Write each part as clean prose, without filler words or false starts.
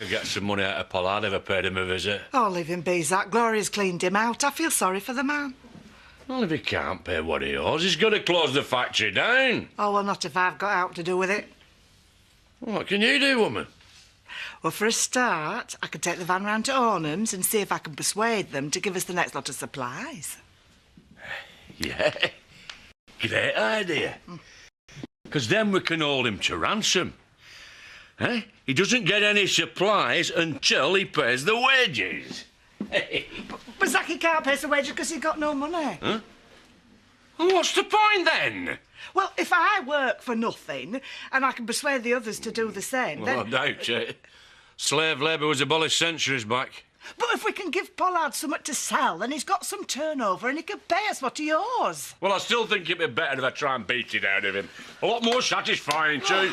To get some money out of Pollard if I paid him a visit. Oh, leave him be, Zach. Gloria's cleaned him out. I feel sorry for the man. Well, if he can't pay what he owes, he's got to close the factory down. Oh, well, not if I've got out to do with it. What can you do, woman? Well, for a start, I could take the van round to Ornham's and see if I can persuade them to give us the next lot of supplies. Yeah, great idea. Because then we can hold him to ransom. Eh? He doesn't get any supplies until he pays the wages. But Zachy can't pay the wages because he's got no money. Huh? Well, what's the point then? Well, if I work for nothing and I can persuade the others to do the same, Well, then... I doubt it. Slave labour was abolished centuries back. But if we can give Pollard something to sell, then he's got some turnover and he can pay us what he owes. Well, I still think it'd be better if I try and beat it out of him. A lot more satisfying, too.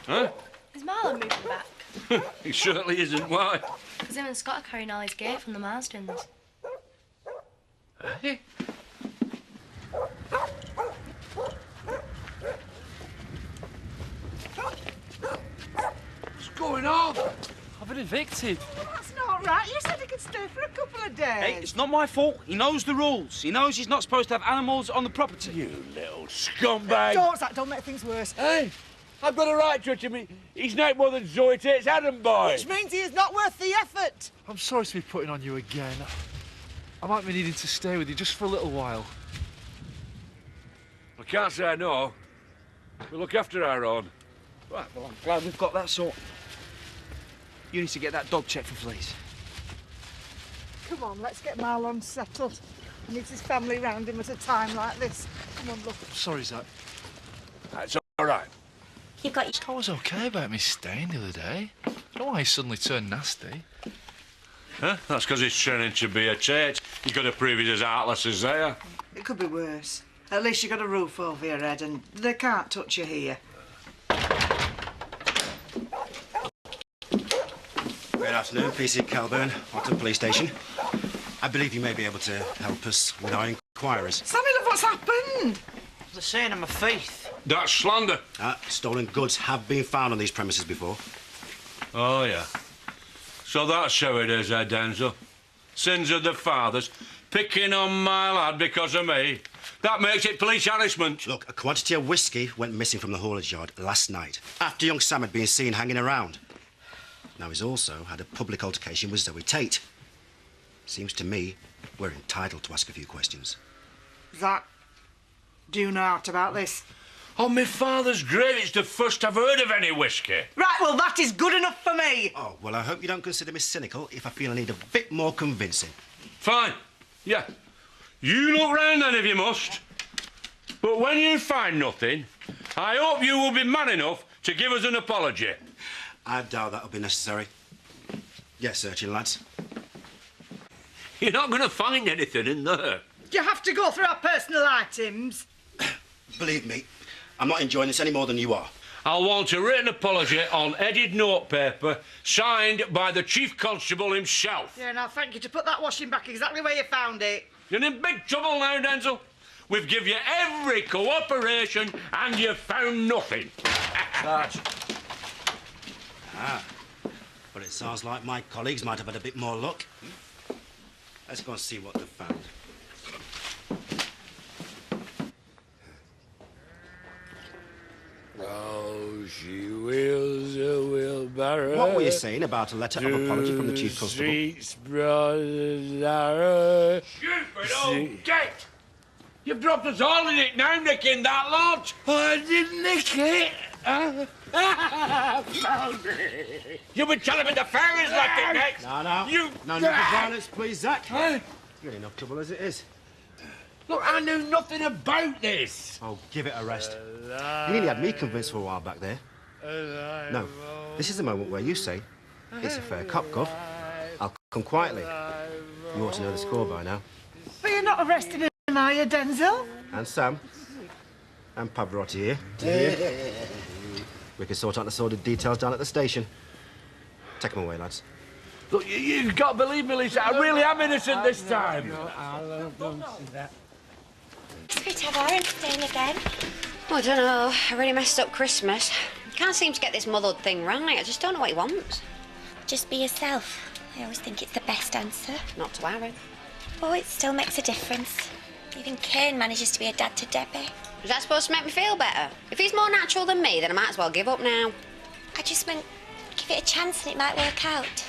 Huh? Is Marlon moving back? He certainly isn't. Why? Because him and Scott are carrying all his gear from the Marstons. Eh? What's going on? I've been evicted. That's not right. You said he could stay for a couple of days. Hey, it's not my fault. He knows the rules. He knows he's not supposed to have animals on the property. You little scumbag. Don't, Zach, don't make things worse. Hey, I've got a right to him. He's no more than Zoe takes Adam boy. Which means he is not worth the effort. I'm sorry to be putting on you again. I might be needing to stay with you just for a little while. I can't say no. We look after our own. Right, well, I'm glad we've got that sort. You need to get that dog checked for fleas. Come on, let's get Marlon settled. He needs his family round him at a time like this. Come on, look. Sorry, Zach. That's all right. You've got I was okay about me staying the other day. I don't know why he suddenly turned nasty. Huh? That's because he's training to be a tate. You've got to prove he's as heartless as they are. It could be worse. At least you got a roof over your head and they can't touch you here. Good afternoon, PC Calburn, Oxton Police Station. I believe you may be able to help us with our inquiries. Sammy, look what's happened. They're saying I'm a thief. That's slander. Stolen goods have been found on these premises before. Oh, yeah. So that's how it is, eh, Denzel? Sins of the fathers, picking on my lad because of me. That makes it police harassment. Look, a quantity of whiskey went missing from the haulage yard last night, after young Sam had been seen hanging around. Now, he's also had a public altercation with Zoe Tate. Seems to me we're entitled to ask a few questions. Zach, do you know aught about this? On my father's grave, it's the first I've heard of any whiskey. Right, well, that is good enough for me. Oh, well, I hope you don't consider me cynical if I feel I need a bit more convincing. Fine. Yeah. You look round then if you must. But when you find nothing, I hope you will be man enough to give us an apology. I doubt that'll be necessary. Get searching, lads. You're not going to find anything in there. Do you have to go through our personal items? Believe me, I'm not enjoying this any more than you are. I'll want a written apology on headed notepaper signed by the Chief Constable himself. Yeah, now thank you to put that washing back exactly where you found it. You're in big trouble now, Denzel. We've given you every cooperation and you've found nothing. Sarge. But it sounds like my colleagues might have had a bit more luck. Let's go and see what they've found. Oh, she wheels a wheelbarrow. What were you saying about a letter of apology from the Chief Constable? Streets, brothers, arrow. Stupid old gate! You've dropped us all in it now, nicking that lot. I didn't nick it. Found it. You've been telling me the fairies left it next. No. You... No need for violence, please, Zach. You're in enough trouble as it is. Look, I knew nothing about this. Oh, give it a rest. You nearly had me convinced for a while back there. No, this is the moment where you say, it's a fair cop, Gov. I'll come quietly. You ought to know the score by now. But you're not arresting him, are you, Denzel? And Sam. And Pavarotti here. We can sort out the sordid details down at the station. Take them away, lads. Look, you've got to believe me, Lisa. I really am innocent this time. It's good to have her entertain again. Oh, I don't know. I really messed up Christmas. Can't seem to get this mothered thing right. I just don't know what he wants. Just be yourself. I always think it's the best answer. Not to Aaron. Oh, it still makes a difference. Even Kane manages to be a dad to Debbie. Is that supposed to make me feel better? If he's more natural than me, then I might as well give up now. I just meant give it a chance and it might work out.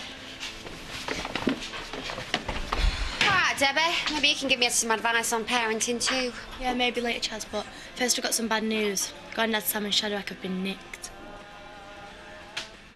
All right, Debbie. Maybe you can give me some advice on parenting too. Yeah, maybe later, Chaz, but first we've got some bad news. Grandad, Sam and Shadrach have been nicked.